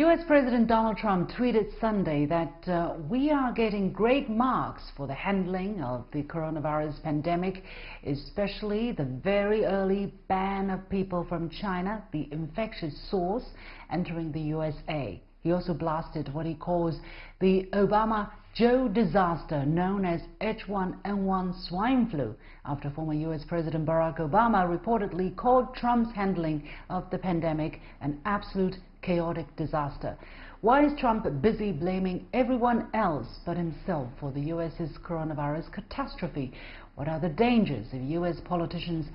U.S. President Donald Trump tweeted Sunday that we are getting great marks for the handling of the coronavirus pandemic, especially the very early ban of people from China, the infectious source, entering the USA. He also blasted what he calls the Obama-Joe disaster, known as H1N1 swine flu, after former U.S. President Barack Obama reportedly called Trump's handling of the pandemic an absolute chaotic disaster. Why is Trump busy blaming everyone else but himself for the U.S.'s coronavirus catastrophe? What are the dangers of U.S. politicians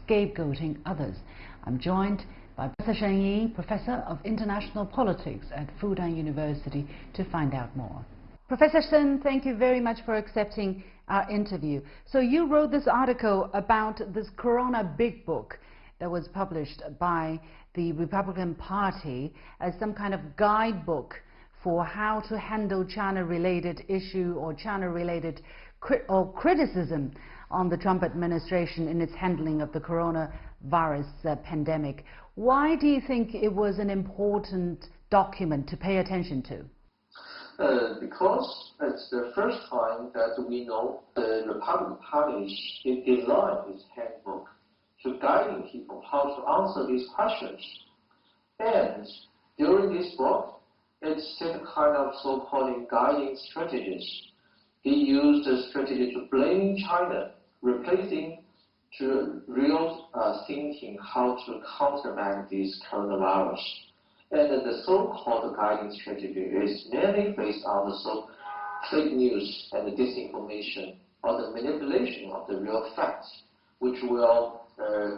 scapegoating others? I'm joined by Professor Shen, Professor of International Politics at Fudan University, to find out more. Professor Shen, thank you very much for accepting our interview. So you wrote this article about this Corona Big Book that was published by the Republican Party as some kind of guidebook for how to handle China-related issue or China-related criticism on the Trump administration in its handling of the coronavirus pandemic. Why do you think it was an important document to pay attention to? Because it's the first time that we know the Republican Party designed its handbook to guiding people how to answer these questions. And during this book, it set a kind of so-called guiding strategies. He used a strategy to blame China, replacing to real thinking how to countermand this coronavirus. And the so-called guiding strategy is mainly based on the fake news and the disinformation or the manipulation of the real facts, which will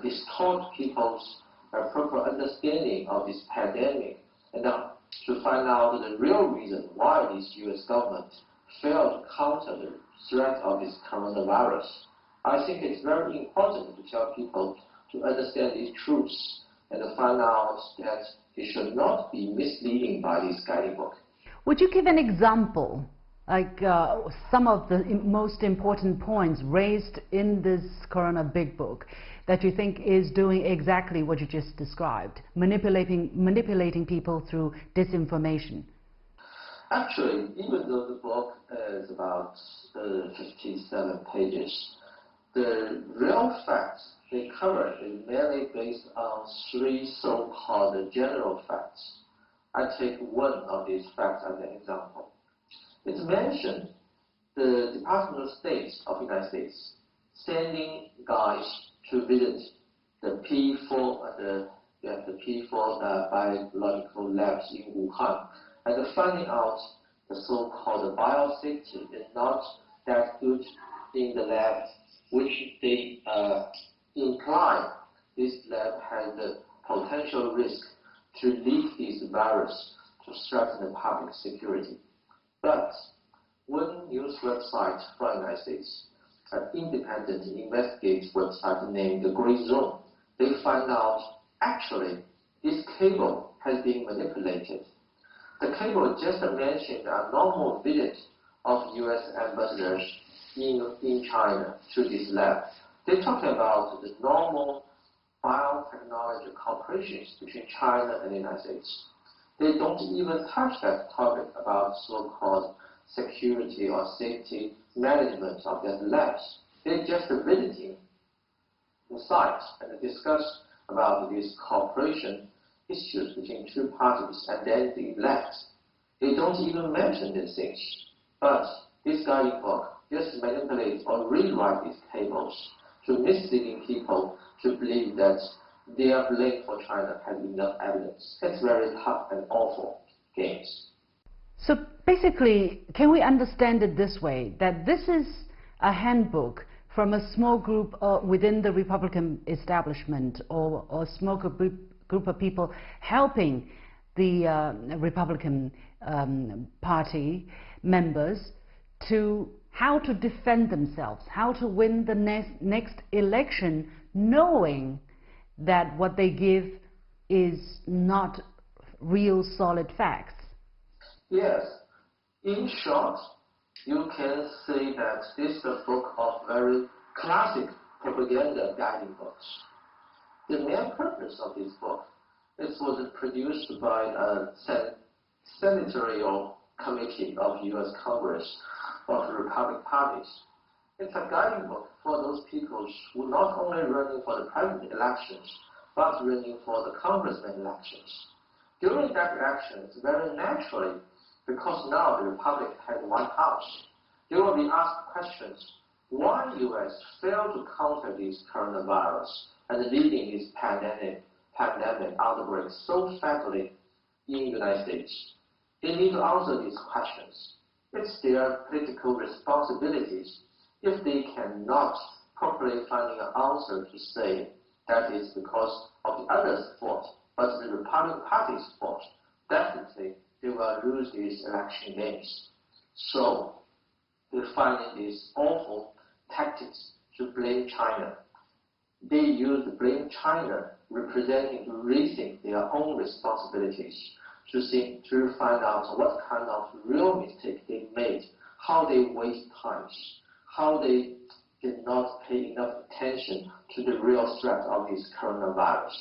distort people's proper understanding of this pandemic, and to find out the real reason why this U.S. government failed to counter the threat of this coronavirus. I think it's very important to tell people to understand these truths and to find out that they should not be misleading by this guiding book. Would you give an example, like some of the most important points raised in this Corona Big Book that you think is doing exactly what you just described, manipulating people through disinformation? Actually, even though the book is about 57 pages, the real facts they cover is mainly based on three so-called general facts. I take one of these facts as an example. It's mentioned the Department of State of the United States sending guys to visit the P4 biological labs in Wuhan, and finding out the so-called biosafety is not that good in the lab, which they imply this lab has the potential risk to leak this virus to threaten the public security. But one news website from the United States, an independent investigative website named the Gray Zone, they find out actually this cable has been manipulated. The cable just mentioned a normal visit of U.S. ambassadors in China to this lab. They talk about the normal biotechnology cooperations between China and the United States. They don't even touch that topic about so-called security or safety management of their labs. They're just visiting the site and discuss about these cooperation issues between two parties and then the labs. They don't even mention these things. But this guiding book just manipulates or rewrite these tables to misleading people to believe that their blame for China has enough evidence. It's very tough and awful games. So basically, can we understand it this way, that this is a handbook from a small group within the Republican establishment or a small group of people helping the Republican Party members to how to defend themselves, how to win the next election, knowing that what they give is not real solid facts? Yes. In short, you can say that this is a book of very classic propaganda guiding books. The main purpose of this book was produced by Shen senatorial committee of U.S. Congress of the Republican parties. It's a guiding book for those people who not only running for the president elections, but running for the congressman elections. During that election, very naturally, because now the Republic has one house, they will be asked questions: why U.S. failed to counter this coronavirus and leading this pandemic outbreak so fatally in the United States? They need to answer these questions. It's their political responsibilities. If they cannot properly find an answer to say that is because of the other's fault, but the Republican Party's fault, definitely they will lose these election games. So they're finding these awful tactics to blame China. They use blame China, representing, raising their own responsibilities to find out what kind of real mistake they made, how they waste time, how they did not pay enough attention to the real threat of this coronavirus.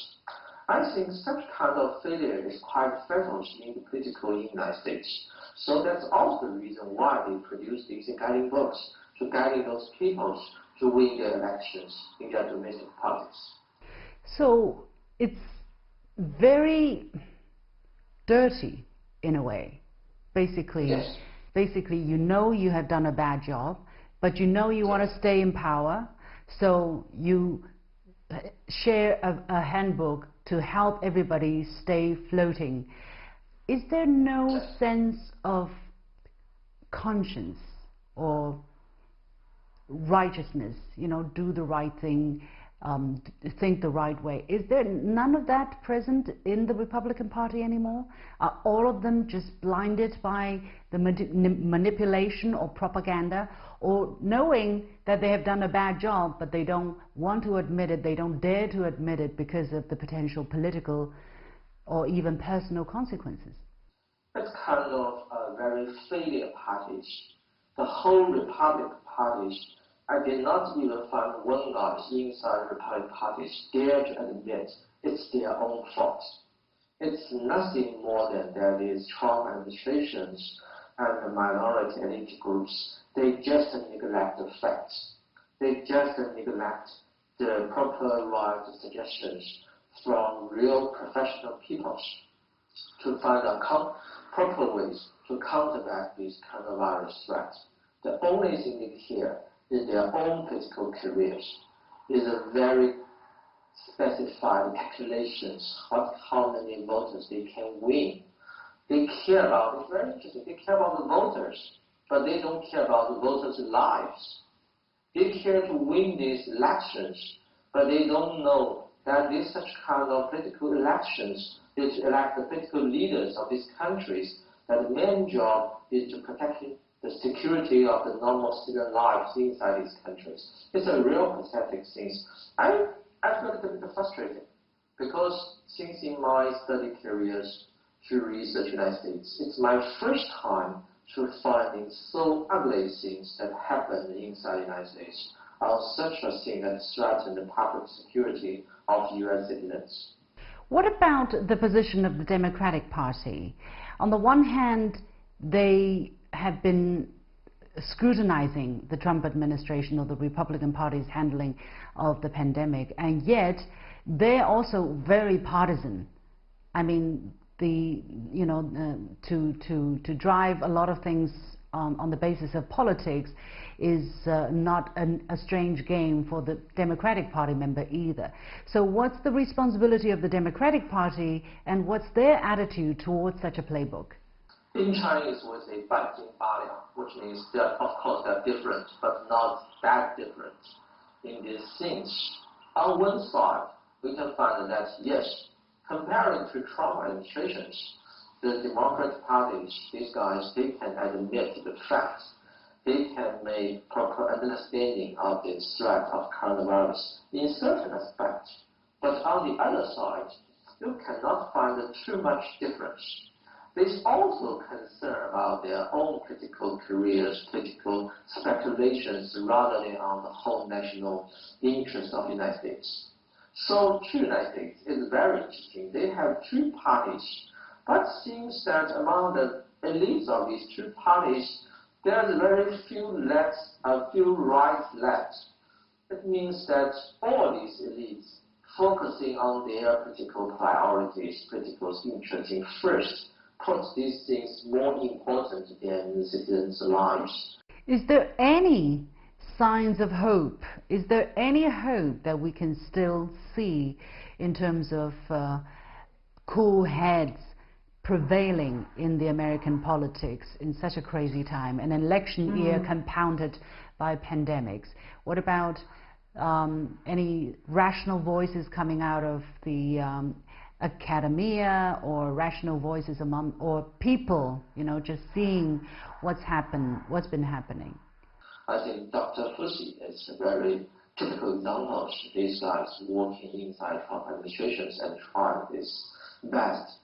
I think such kind of failure is quite fatal in the political in the United States. So that's also the reason why they produce these guiding books, to guide those people to win their elections in their domestic politics. So it's very dirty in a way. Basically, yes. Basically, you know you have done a bad job, but you know you want to stay in power, so you share a handbook to help everybody stay floating. Is there no sense of conscience or righteousness, do the right thing, think the right way? Is there none of that present in the Republican Party anymore? Are all of them just blinded by the manipulation or propaganda, or knowing that they have done a bad job, but they don't want to admit it, they don't dare to admit it because of the potential political or even personal consequences? It's kind of a very failure party. The whole Republican Party, I did not even find one guy inside the Republican Party dare to admit it's their own fault. It's nothing more than that is Trump administrations and the minority elite groups. They just neglect the facts. They just neglect the proper right suggestions from real professional people to find out proper ways to combat this coronavirus threat. The only thing they care is their own political careers, is a very specified calculations of how many voters they can win. They care about, it's very interesting, they care about the voters, but they don't care about the voters' lives. They care to win these elections, but they don't know that this such kind of political elections is to elect the political leaders of these countries, that the main job is to protect the security of the normal civilian lives inside these countries. It's a real pathetic thing. I feel a bit frustrated because since in my study careers to research United States, it's my first time to finding so ugly things that happen inside the United States, such a thing that threaten the public security of U.S. citizens. What about the position of the Democratic Party? On the one hand, they have been scrutinizing the Trump administration or the Republican Party's handling of the pandemic, and yet they're also very partisan. I mean, to drive a lot of things on the basis of politics is not a strange game for the Democratic Party member either. So what's the responsibility of the Democratic Party, and what's their attitude towards such a playbook? In Chinese, we say 半斤八两, which means that, of course, they're different, but not that different in these things. On one side, we can find that, yes, comparing to Trump administrations, the Democratic Party, these guys, they can admit the facts. They can make proper understanding of the threat of coronavirus in certain aspects. But on the other side, you cannot find too much difference. There's also concern about their own political careers, political speculations, rather than on the whole national interest of the United States. So, to the United States is very interesting. They have two parties But it seems that among the elites of these two parties, there's very few rights left. It means that all these elites focusing on their political priorities, political interests first, put these things more important than the citizens' lives. Is there any signs of hope? Is there any hope that we can still see in terms of cool heads prevailing in the American politics in such a crazy time, an election year compounded by pandemics? What about any rational voices coming out of the academia, or rational voices among, or people, you know, just seeing what's been happening? I think Dr. Fusi is a very typical example of these guys working inside Trump administrations and trying his best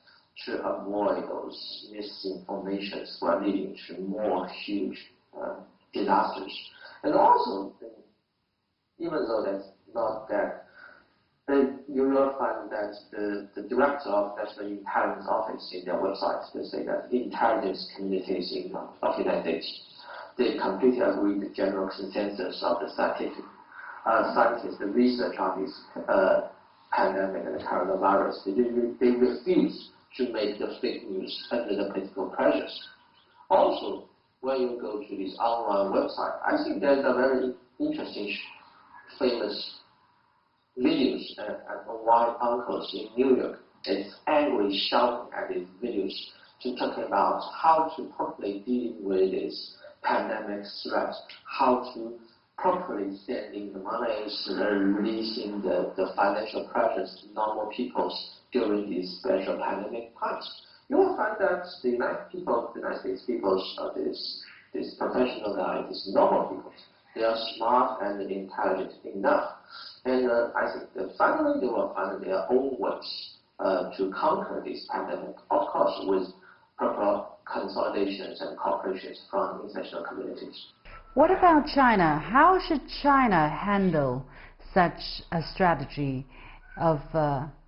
to avoid those misinformations who are leading to more huge disasters. And also, even though that's not that, you will find that the director of National Intelligence Office in their website, they say that intelligence communities of the United States, they completely agree with the general consensus of the scientific scientists, the research on this pandemic and the coronavirus. They refuse to make the fake news under the political pressures. Also, when you go to this online website, I think there's a very interesting, famous videos and one uncles in New York is angrily shouting at these videos to talk about how to properly deal with this pandemic threat, how to properly sending the monies, releasing the financial pressures to normal people during these special pandemic times. You will find that the United States people, these professional guys, these normal people, they are smart and intelligent enough. And I think that finally they will find their own ways to conquer this pandemic, of course, with proper consolidations and cooperations from international communities. What about China? How should China handle such a strategy of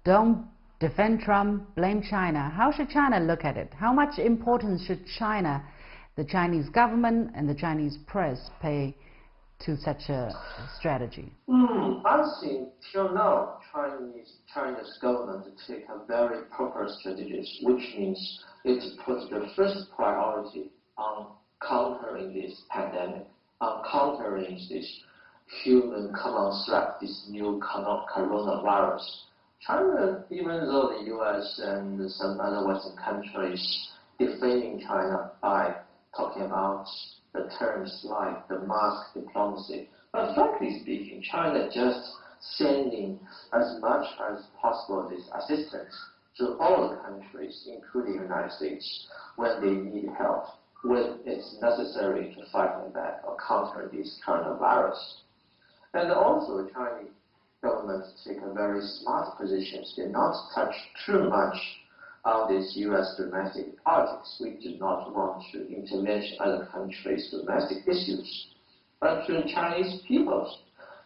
don't defend Trump, blame China? How should China look at it? How much importance should China, the Chinese government and the Chinese press pay to such a strategy? I think till now, China's government take a very proper strategy, which means it puts the first priority on countering this pandemic, on countering this human common threat, this new coronavirus. China, even though the U.S. and some other Western countries defaming China by talking about the terms like the mask diplomacy, but frankly speaking, China just sending as much as possible this assistance to all the countries, including the United States, when they need help, when it's necessary to fight back or counter this coronavirus. And also, the Chinese government take a very smart position. They not touch too much on this U.S. domestic politics. We do not want to intervene in other countries' domestic issues. But to the Chinese peoples,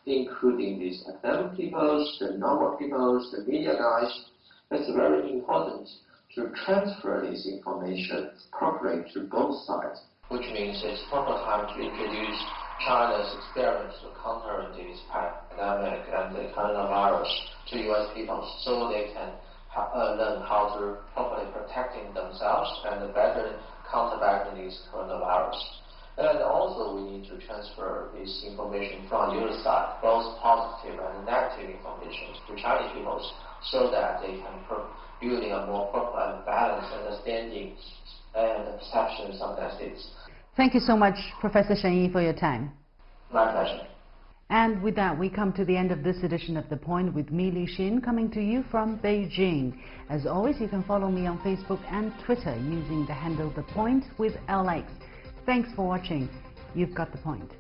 including these academic peoples, the normal peoples, the media guys, it's very important to transfer this information properly to both sides. Which means it's proper time to introduce China's experience to counter this pandemic and the coronavirus to U.S. people, so they can learn how to properly protecting themselves and better counteracting this coronavirus. And also we need to transfer this information from the other side, both positive and negative information to Chinese people, so that they can build a more proper and balanced understanding and perceptions of their states. Thank you so much, Professor Shen, for your time. My pleasure. And with that, we come to the end of this edition of The Point with me, Li Xin, coming to you from Beijing. As always, you can follow me on Facebook and Twitter using the handle The Point with LX. Thanks for watching. You've got the point.